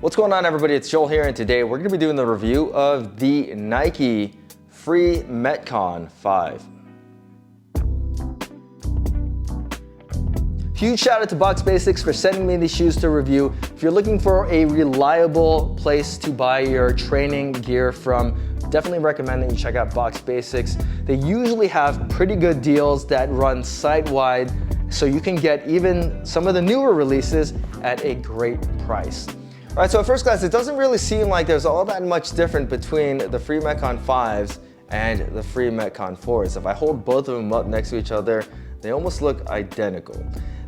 What's going on, everybody? It's Joel here, and today we're going to be doing the review of the Nike Free Metcon 5. Huge shout out to Box Basics for sending me these shoes to review. If you're looking for a reliable place to buy your training gear from, definitely recommend that you check out Box Basics. They usually have pretty good deals that run site-wide, so you can get even some of the newer releases at a great price. All right, so at first glance, it doesn't really seem like there's all that much different between the Free Metcon 5s and the Free Metcon 4s. If I hold both of them up next to each other, they almost look identical.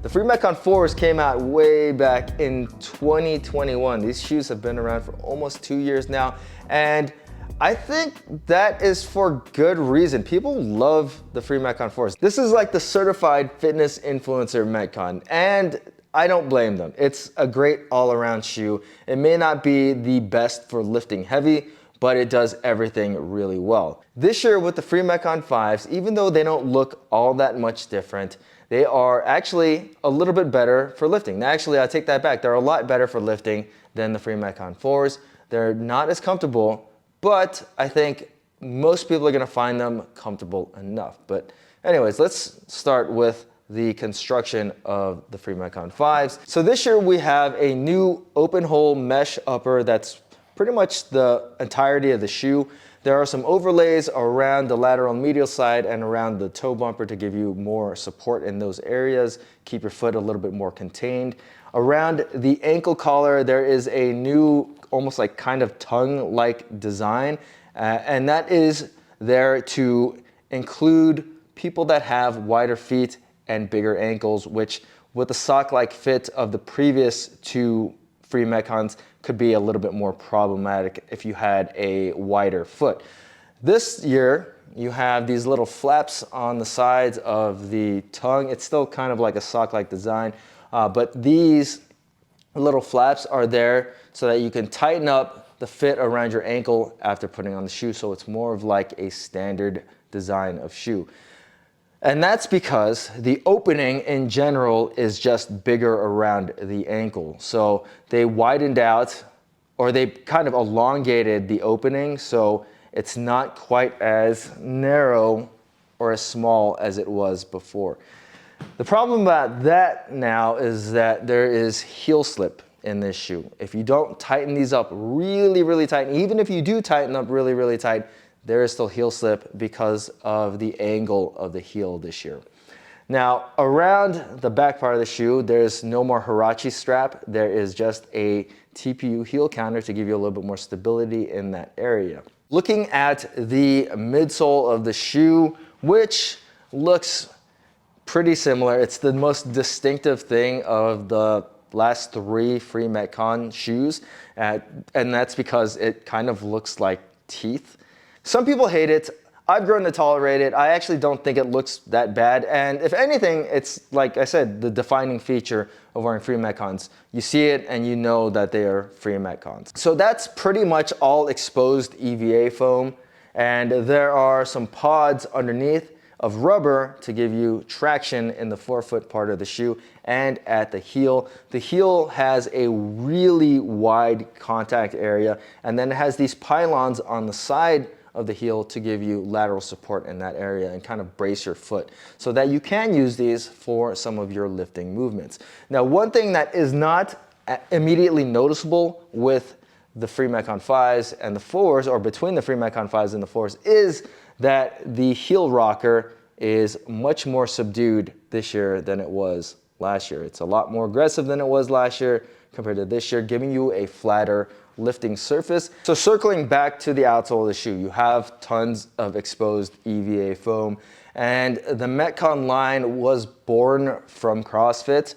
The Free Metcon 4s came out way back in 2021. These shoes have been around for almost 2 years now, and I think that is for good reason. People love the Free Metcon 4s. This is like the certified fitness influencer Metcon, and I don't blame them. It's a great all-around shoe. It may not be the best for lifting heavy, but it does everything really well. This year with the Free Metcon 5s, even though they don't look all that much different, they are actually a little bit better for lifting. Actually, I take that back. They're a lot better for lifting than the Free Metcon 4s. They're not as comfortable, but I think most people are gonna find them comfortable enough. But anyways, let's start with the construction of the Free Metcon 5s. So this year we have a new open hole mesh upper that's pretty much the entirety of the shoe. There are some overlays around the lateral and medial side and around the toe bumper to give you more support in those areas, keep your foot a little bit more contained. Around the ankle collar, there is a new, almost like kind of tongue-like design, and that is there to include people that have wider feet and bigger ankles, which with the sock-like fit of the previous two Free Metcons could be a little bit more problematic if you had a wider foot. This year, you have these little flaps on the sides of the tongue. It's still kind of like a sock-like design, but these little flaps are there so that you can tighten up the fit around your ankle after putting on the shoe, so it's more of like a standard design of shoe. And that's because the opening in general is just bigger around the ankle. So they widened out, or they kind of elongated the opening, so it's not quite as narrow or as small as it was before. The problem about that now is that there is heel slip in this shoe. If you don't tighten these up really, really tight, and even if you do tighten up really, really tight, there is still heel slip because of the angle of the heel this year. Now, around the back part of the shoe, there's no more Huarache strap. There is just a TPU heel counter to give you a little bit more stability in that area. Looking at the midsole of the shoe, which looks pretty similar. It's the most distinctive thing of the last three Free Metcon shoes, and that's because it kind of looks like teeth. Some people hate it. I've grown to tolerate it. I actually don't think it looks that bad. And if anything, it's, like I said, the defining feature of wearing Free Metcons. You see it and you know that they are Free Metcons. So that's pretty much all exposed EVA foam. And there are some pods underneath of rubber to give you traction in the forefoot part of the shoe and at the heel. The heel has a really wide contact area, and then it has these pylons on the side of the heel to give you lateral support in that area and kind of brace your foot so that you can use these for some of your lifting movements. Now, one thing that is not immediately noticeable with the Free Metcon 5s and the 4s, or between the Free Metcon 5s and the 4s, is that the heel rocker is much more subdued this year than it was last year. It's a lot more aggressive than it was last year compared to this year, giving you a flatter lifting surface. So circling back to the outsole of the shoe, you have tons of exposed EVA foam, and the Metcon line was born from CrossFit,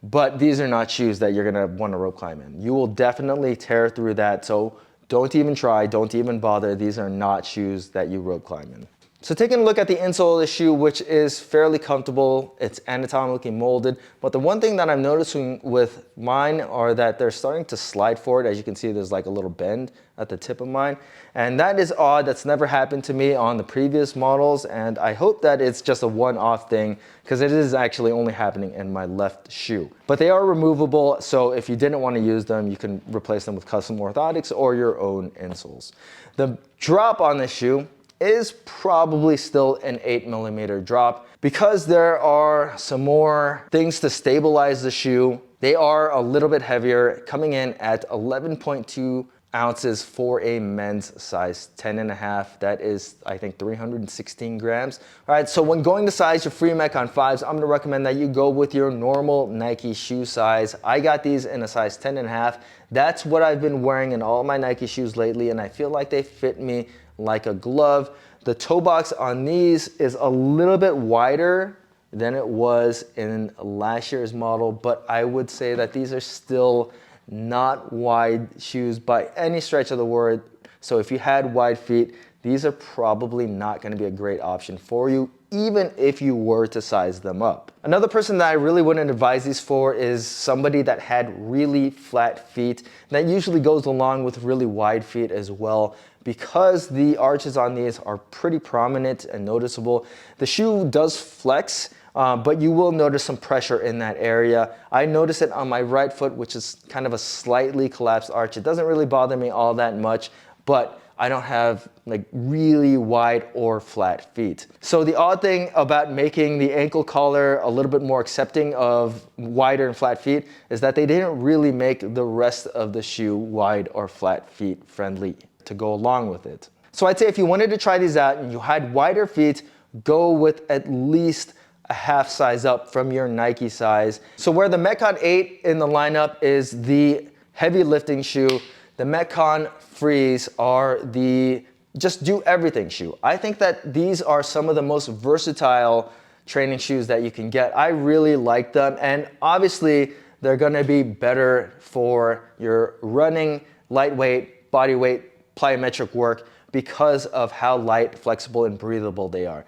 but these are not shoes that you're gonna wanna rope climb in. You will definitely tear through that, so don't even try, don't even bother. These are not shoes that you rope climb in. So taking a look at the insole of the shoe, which is fairly comfortable, it's anatomically molded, but the one thing that I'm noticing with mine are that they're starting to slide forward. As you can see, there's like a little bend at the tip of mine, and that is odd. That's never happened to me on the previous models, and I hope that it's just a one-off thing, because it is actually only happening in my left shoe. But they are removable, so if you didn't want to use them, you can replace them with custom orthotics or your own insoles. The drop on this shoe is probably still an 8mm drop. Because there are some more things to stabilize the shoe, they are a little bit heavier, coming in at 11.2 ounces for a men's size 10.5. That is, I think, 316 grams. All right, so when going to size your free Metcon 5s, I'm gonna recommend that you go with your normal Nike shoe size. I got these in a size 10.5. That's what I've been wearing in all my Nike shoes lately, and I feel like they fit me like a glove. The toe box on these is a little bit wider than it was in last year's model, but I would say that these are still not wide shoes by any stretch of the word. So if you had wide feet, these are probably not going to be a great option for you, even if you were to size them up. Another person that I really wouldn't advise these for is somebody that had really flat feet. That usually goes along with really wide feet as well, because the arches on these are pretty prominent and noticeable. The shoe does flex, but you will notice some pressure in that area. I notice it on my right foot, which is kind of a slightly collapsed arch. It doesn't really bother me all that much, but I don't have like really wide or flat feet. So the odd thing about making the ankle collar a little bit more accepting of wider and flat feet is that they didn't really make the rest of the shoe wide or flat feet friendly to go along with it. So I'd say if you wanted to try these out and you had wider feet, go with at least a half size up from your Nike size. So where the Metcon 8 in the lineup is the heavy lifting shoe, the Metcon Freeze are the just do everything shoe. I think that these are some of the most versatile training shoes that you can get. I really like them, and obviously they're gonna be better for your running, lightweight, body weight, plyometric work because of how light, flexible, and breathable they are.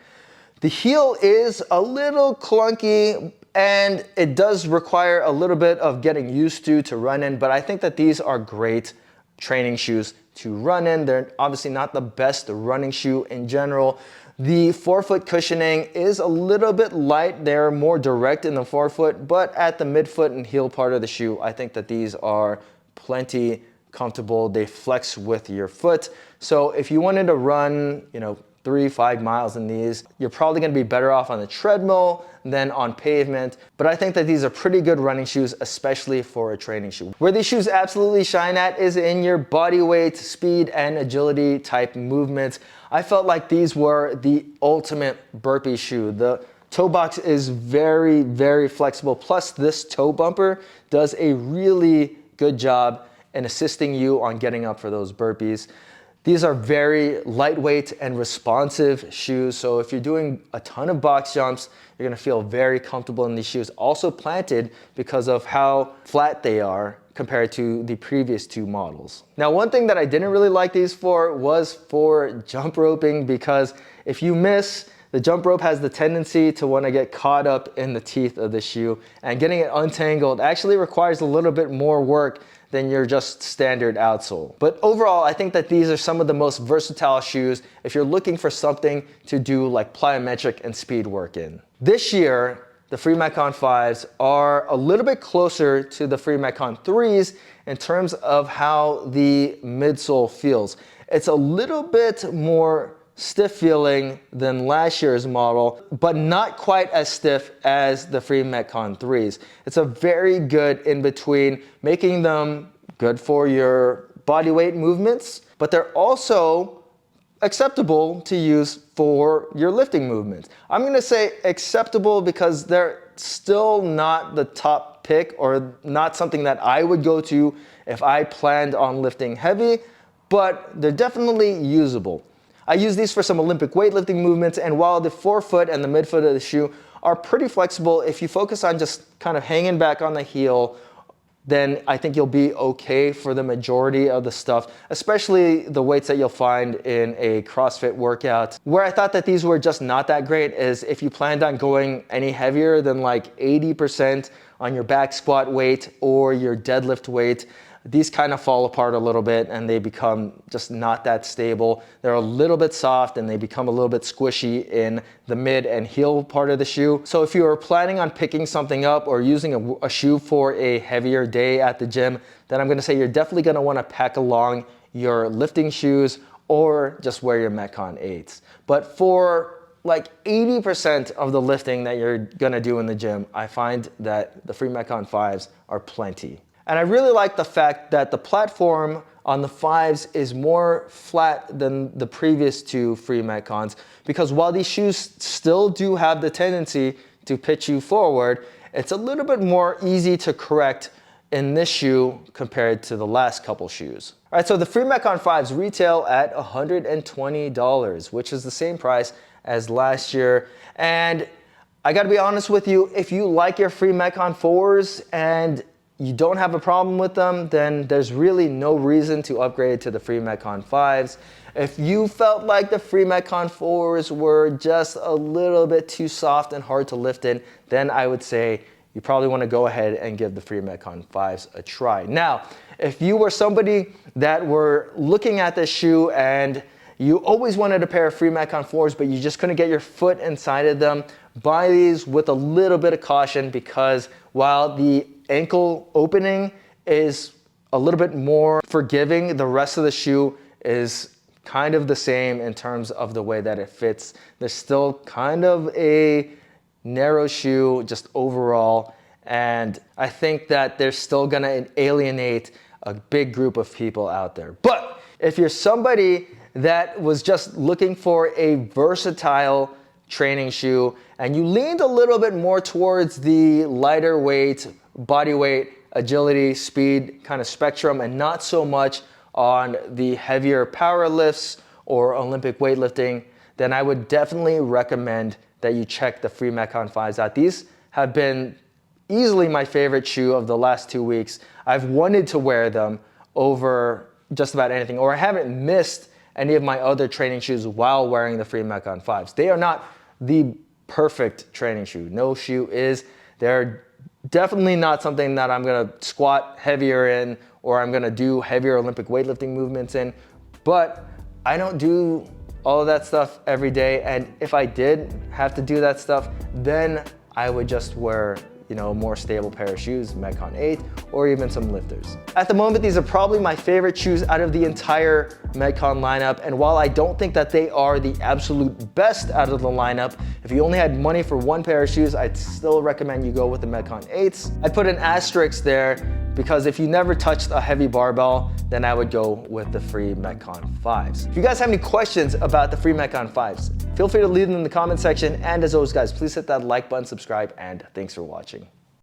The heel is a little clunky, and it does require a little bit of getting used to run in, but I think that these are great training shoes to run in. They're obviously not the best running shoe in general. The forefoot cushioning is a little bit light. They're more direct in the forefoot, but at the midfoot and heel part of the shoe, I think that these are plenty comfortable. They flex with your foot. So if you wanted to run, 3-5 miles in these, you're probably gonna be better off on the treadmill than on pavement. But I think that these are pretty good running shoes, especially for a training shoe. Where these shoes absolutely shine at is in your body weight, speed, and agility type movements. I felt like these were the ultimate burpee shoe. The toe box is very, very flexible. Plus this toe bumper does a really good job in assisting you on getting up for those burpees. These are very lightweight and responsive shoes. So if you're doing a ton of box jumps, you're gonna feel very comfortable in these shoes. Also planted because of how flat they are compared to the previous two models. Now, one thing that I didn't really like these for was for jump roping, because if you miss, the jump rope has the tendency to want to get caught up in the teeth of the shoe, and getting it untangled actually requires a little bit more work than your just standard outsole. But overall, I think that these are some of the most versatile shoes if you're looking for something to do like plyometric and speed work in. This year, the Free Metcon 5s are a little bit closer to the Free Metcon 3s in terms of how the midsole feels. It's a little bit more stiff feeling than last year's model, but not quite as stiff as the Free Metcon 3s. It's a very good in between, making them good for your body weight movements, but they're also acceptable to use for your lifting movements. I'm gonna say acceptable because they're still not the top pick, or not something that I would go to if I planned on lifting heavy, but they're definitely usable. I use these for some Olympic weightlifting movements, and while the forefoot and the midfoot of the shoe are pretty flexible, if you focus on just kind of hanging back on the heel then I think you'll be okay for the majority of the stuff, especially the weights that you'll find in a CrossFit workout. Where I thought that these were just not that great is if you planned on going any heavier than like 80% on your back squat weight or your deadlift weight, these kind of fall apart a little bit and they become just not that stable. They're a little bit soft and they become a little bit squishy in the mid and heel part of the shoe. So if you are planning on picking something up or using a shoe for a heavier day at the gym, then I'm gonna say you're definitely gonna wanna pack along your lifting shoes or just wear your Metcon 8s. But for like 80% of the lifting that you're gonna do in the gym, I find that the free Metcon 5s are plenty. And I really like the fact that the platform on the 5s is more flat than the previous two free Metcons, because while these shoes still do have the tendency to pitch you forward, it's a little bit more easy to correct in this shoe compared to the last couple shoes. All right, so the free Metcon 5s retail at $120, which is the same price as last year. And I gotta be honest with you, if you like your free Metcon 4s and you don't have a problem with them, then there's really no reason to upgrade to the free Metcon 5s. If you felt like the free Metcon 4s were just a little bit too soft and hard to lift in, then I would say you probably want to go ahead and give the free Metcon 5s a try. Now, if you were somebody that were looking at this shoe and you always wanted a pair of free Metcon 4s, but you just couldn't get your foot inside of them, buy these with a little bit of caution, because while the ankle opening is a little bit more forgiving, the rest of the shoe is kind of the same in terms of the way that it fits. There's still kind of a narrow shoe just overall, and I think that they're still gonna alienate a big group of people out there. But if you're somebody that was just looking for a versatile training shoe and you leaned a little bit more towards the lighter weight, body weight, agility, speed kind of spectrum, and not so much on the heavier power lifts or Olympic weightlifting, then I would definitely recommend that you check the free Metcon 5s out. These have been easily my favorite shoe of the last 2 weeks. I've wanted to wear them over just about anything, or I haven't missed any of my other training shoes while wearing the free Metcon 5s. They are not the perfect training shoe. No shoe is. They're definitely not something that I'm gonna squat heavier in or I'm gonna do heavier Olympic weightlifting movements in, but I don't do all of that stuff every day, and if I did have to do that stuff, then I would just wear, you know, a more stable pair of shoes, Metcon 8, or even some lifters. At the moment, these are probably my favorite shoes out of the entire Metcon lineup, and while I don't think that they are the absolute best out of the lineup, if you only had money for one pair of shoes, I'd still recommend you go with the Metcon 8s. I'd put an asterisk there, because if you never touched a heavy barbell, then I would go with the free Metcon 5s. If you guys have any questions about the free Metcon 5s, feel free to leave them in the comment section. And as always, guys, please hit that like button, subscribe, and thanks for watching.